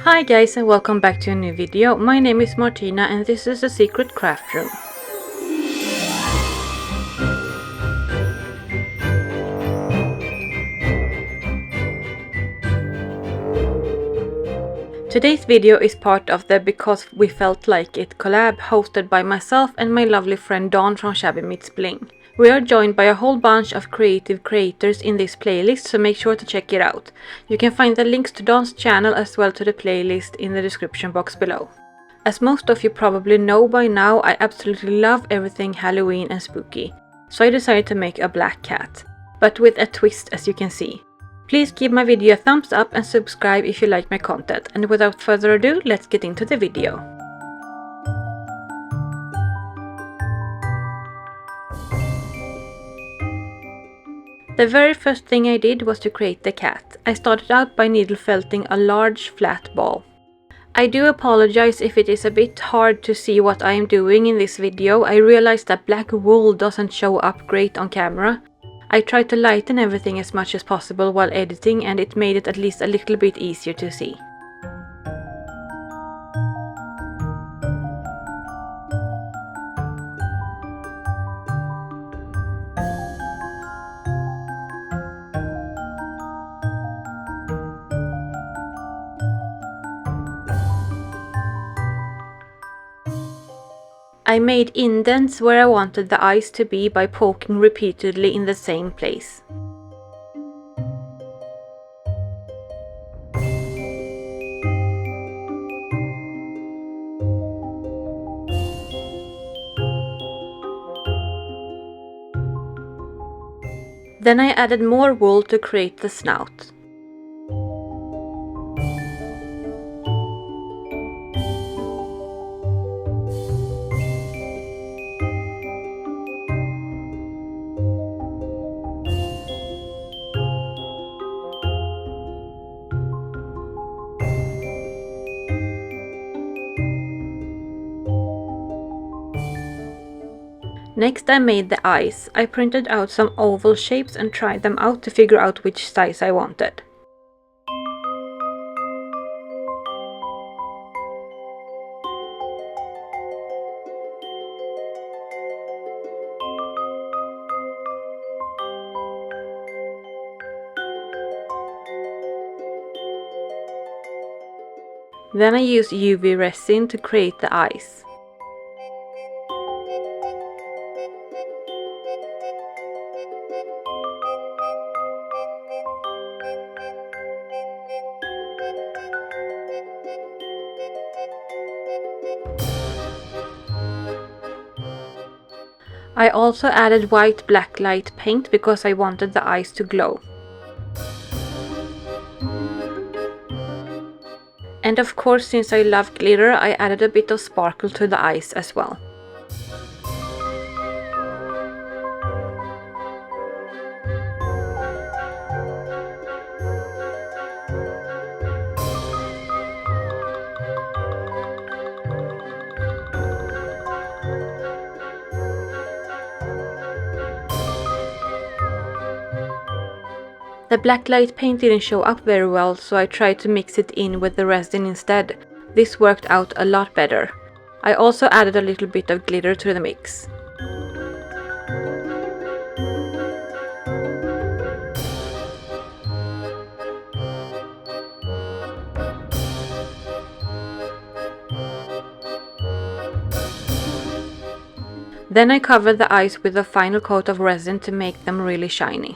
Hi guys and welcome back to a new video. My name is Martina and this is a secret craft room. Today's video is part of the Because We Felt Like It collab hosted by myself and my lovely friend Dawn from Shabby Meets Bling. We are joined by a whole bunch of creative creators in this playlist, so make sure to check it out. You can find the links to Dawn's channel as well to the playlist in the description box below. As most of you probably know by now, I absolutely love everything Halloween and spooky, so I decided to make a black cat, but with a twist as you can see. Please give my video a thumbs up and subscribe if you like my content, and without further ado, let's get into the video. The very first thing I did was to create the cat. I started out by needle felting a large flat ball. I do apologize if it is a bit hard to see what I am doing in this video. I realized that black wool doesn't show up great on camera. I tried to lighten everything as much as possible while editing, and it made it at least a little bit easier to see. I made indents where I wanted the eyes to be by poking repeatedly in the same place. Then I added more wool to create the snout. Next I made the eyes. I printed out some oval shapes and tried them out to figure out which size I wanted. Then I used UV resin to create the eyes. I also added white blacklight paint because I wanted the eyes to glow. And of course, since I love glitter, I added a bit of sparkle to the eyes as well. The blacklight paint didn't show up very well, so I tried to mix it in with the resin instead. This worked out a lot better. I also added a little bit of glitter to the mix. Then I covered the eyes with a final coat of resin to make them really shiny.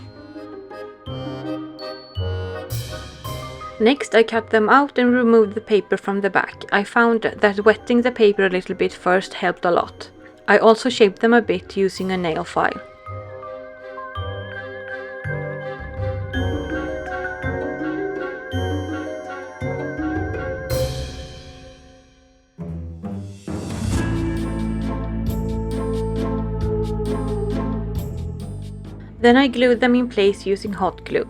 Next I cut them out and removed the paper from the back. I found that wetting the paper a little bit first helped a lot. I also shaped them a bit using a nail file. Then I glued them in place using hot glue.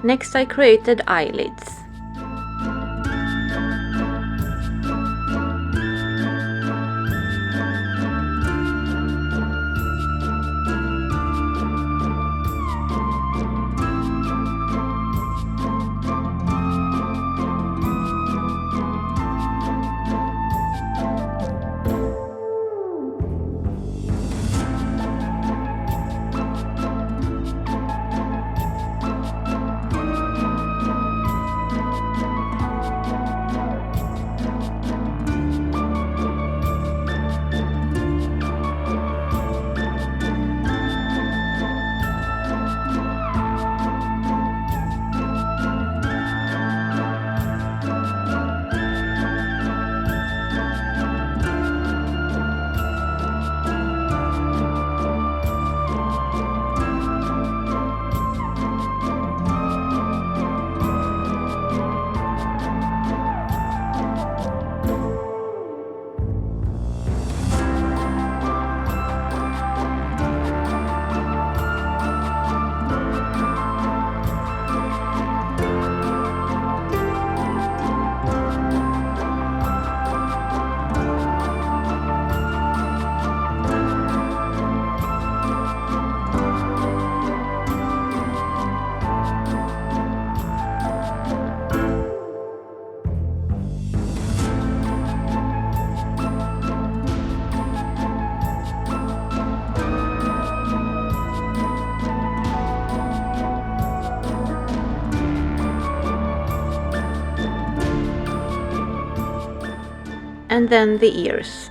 Next I created eyelids. And then the ears.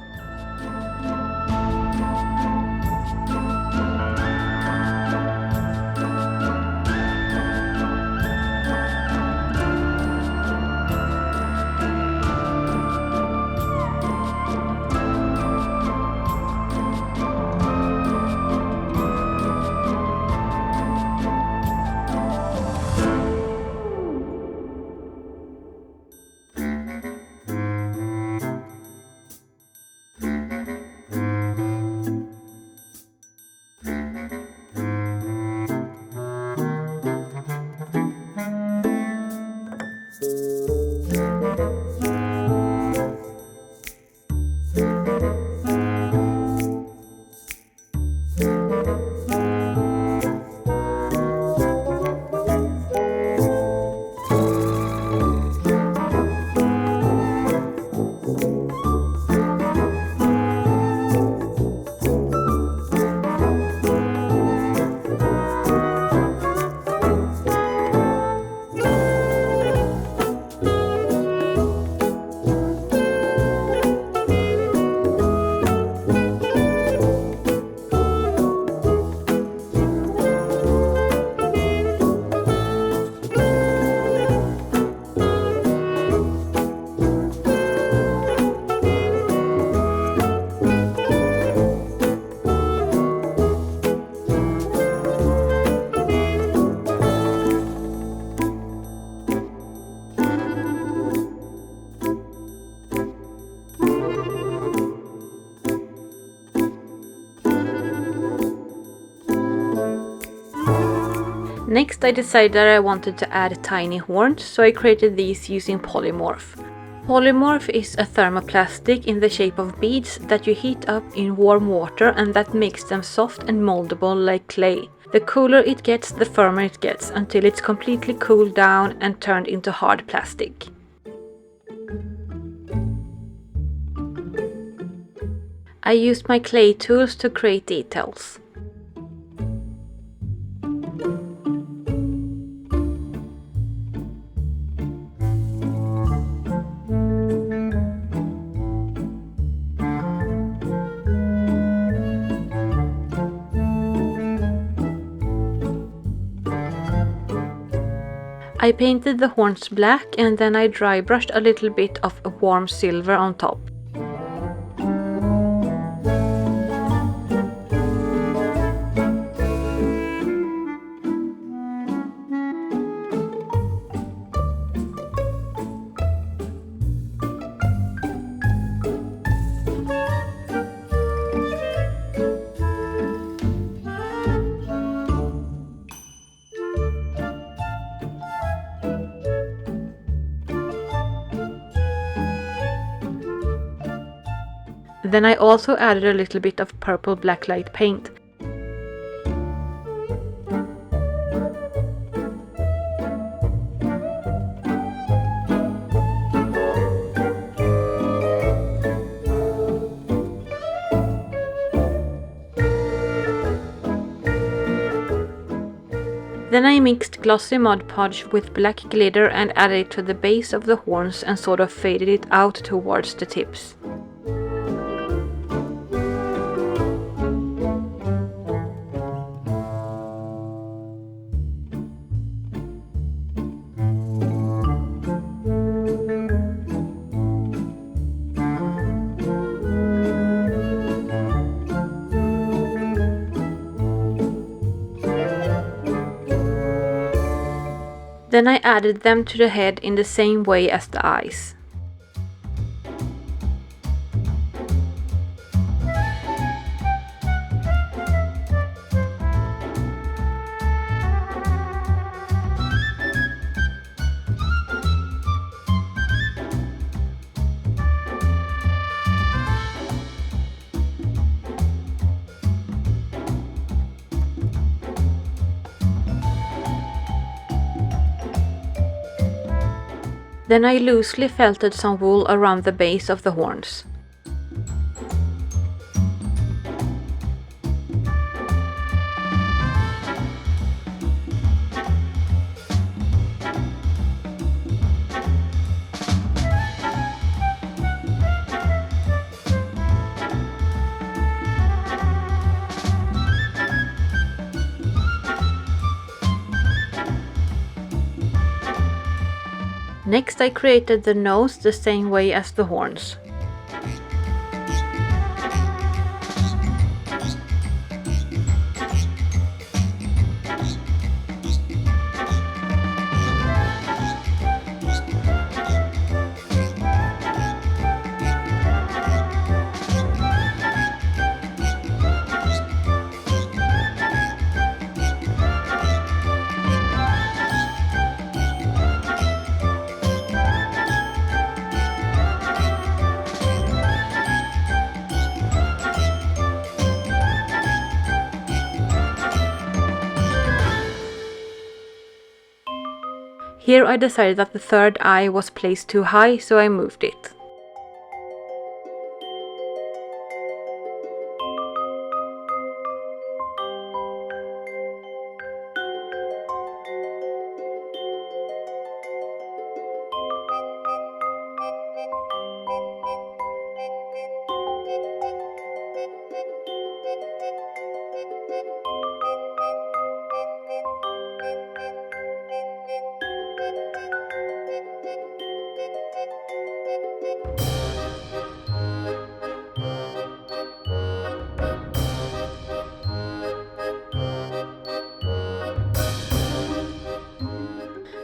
Next I decided that I wanted to add tiny horns, so I created these using polymorph. Polymorph is a thermoplastic in the shape of beads that you heat up in warm water, and that makes them soft and moldable like clay. The cooler it gets, the firmer it gets, until it's completely cooled down and turned into hard plastic. I used my clay tools to create details. I painted the horns black and then I dry brushed a little bit of a warm silver on top. Then I also added a little bit of purple blacklight paint. Then I mixed glossy Mod Podge with black glitter and added it to the base of the horns and sort of faded it out towards the tips. Then I added them to the head in the same way as the eyes. Then I loosely felted some wool around the base of the horns. Next I created the nose the same way as the horns. Here I decided that the third eye was placed too high, so I moved it.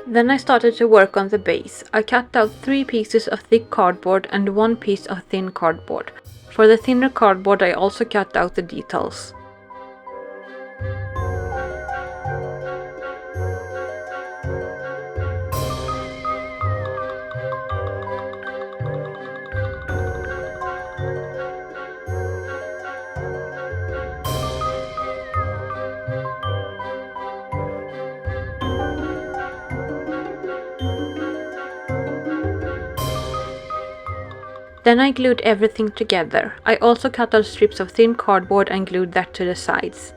Then I started to work on the base. I cut out 3 pieces of thick cardboard and 1 piece of thin cardboard. For the thinner cardboard I also cut out the details. Then I glued everything together. I also cut out strips of thin cardboard and glued that to the sides.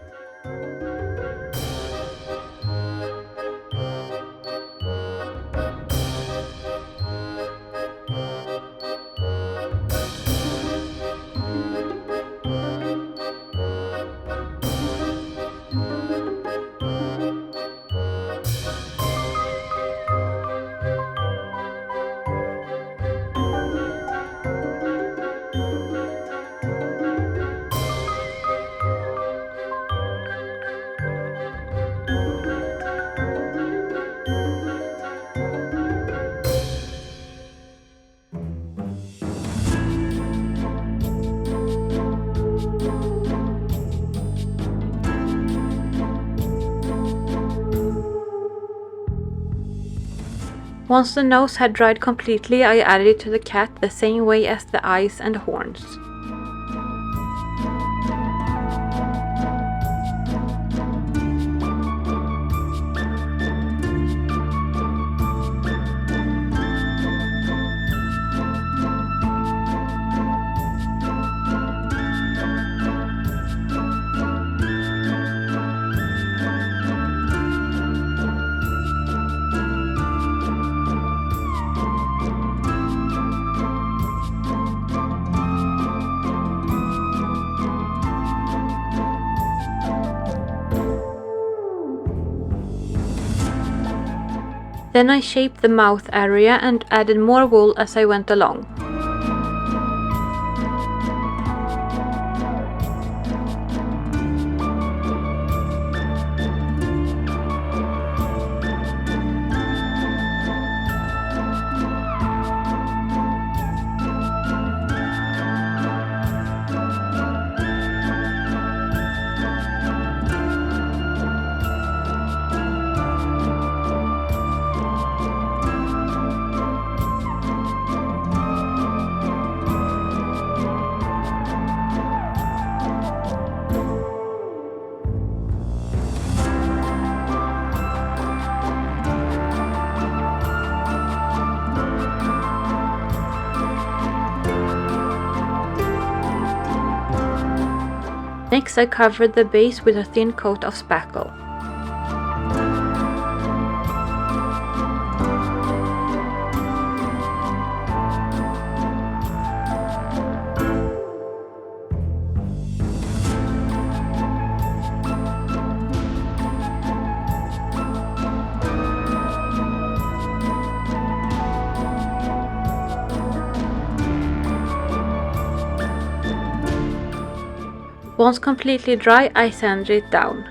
Once the nose had dried completely, I added it to the cat the same way as the eyes and horns. Then I shaped the mouth area and added more wool as I went along. Next I covered the base with a thin coat of spackle. Once completely dry, I sanded it down.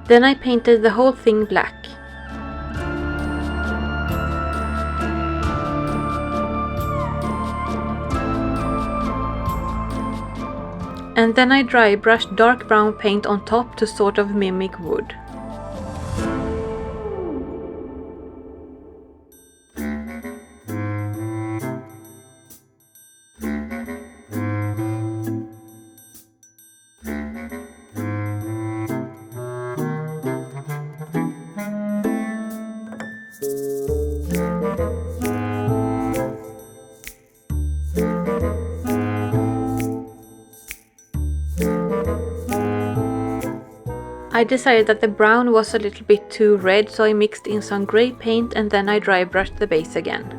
Then I painted the whole thing black. And then I dry brushed dark brown paint on top to sort of mimic wood. I decided that the brown was a little bit too red, so I mixed in some grey paint and then I dry brushed the base again.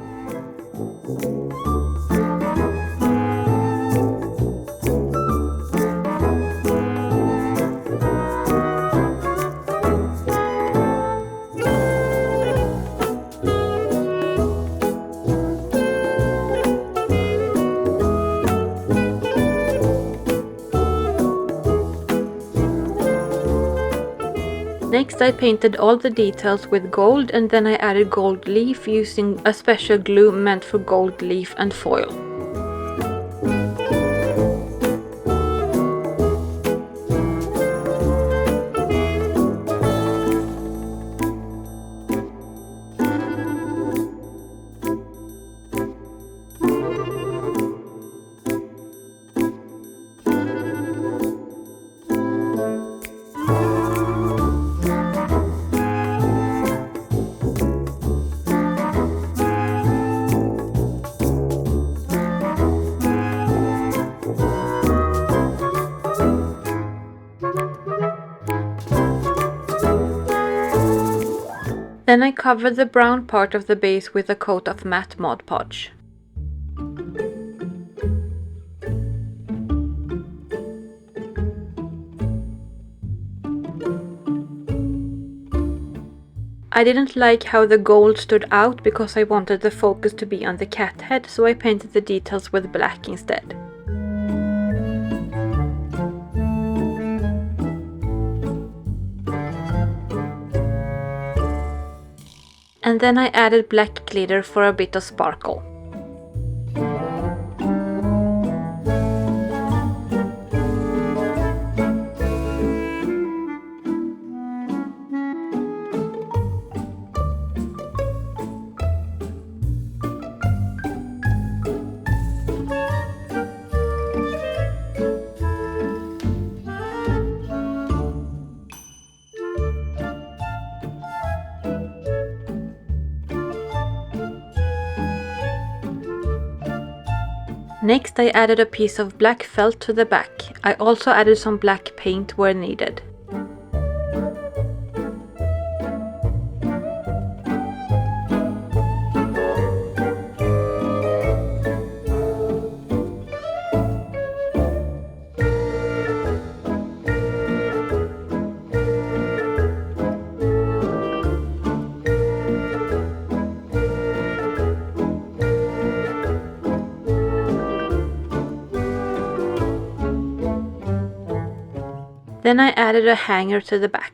Next I painted all the details with gold and then I added gold leaf using a special glue meant for gold leaf and foil. Then I covered the brown part of the base with a coat of matte Mod Podge. I didn't like how the gold stood out because I wanted the focus to be on the cat head, so I painted the details with black instead. And then I added black glitter for a bit of sparkle. Next I added a piece of black felt to the back. I also added some black paint where needed. Then I added a hanger to the back.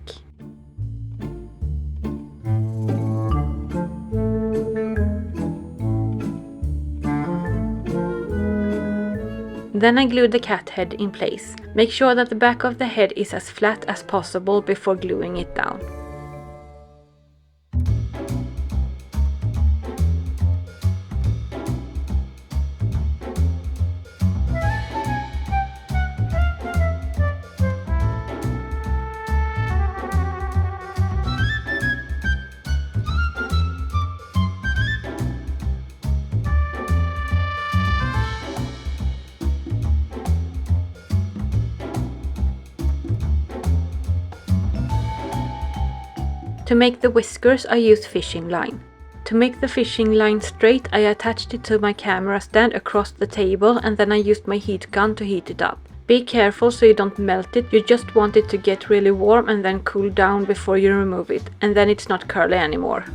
Then I glued the cat head in place. Make sure that the back of the head is as flat as possible before gluing it down. To make the whiskers, I used fishing line. To make the fishing line straight, I attached it to my camera stand across the table and then I used my heat gun to heat it up. Be careful so you don't melt it, you just want it to get really warm and then cool down before you remove it, and then it's not curly anymore.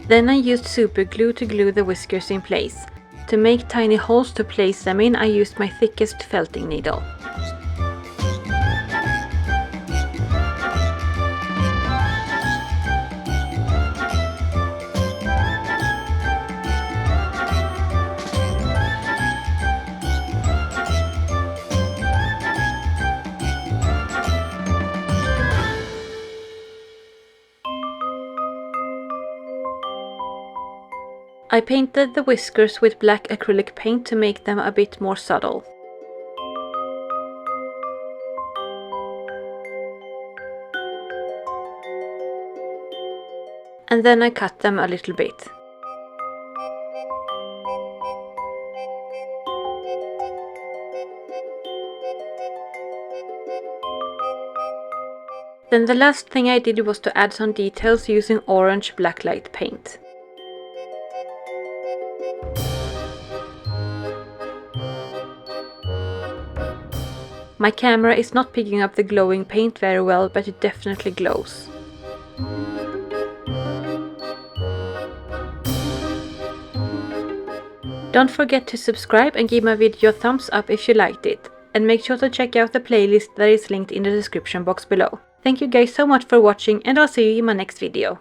Then I used super glue to glue the whiskers in place. To make tiny holes to place them in, I used my thickest felting needle. I painted the whiskers with black acrylic paint to make them a bit more subtle. And then I cut them a little bit. Then the last thing I did was to add some details using orange blacklight paint. My camera is not picking up the glowing paint very well, but it definitely glows. Don't forget to subscribe and give my video a thumbs up if you liked it. And make sure to check out the playlist that is linked in the description box below. Thank you guys so much for watching, and I'll see you in my next video.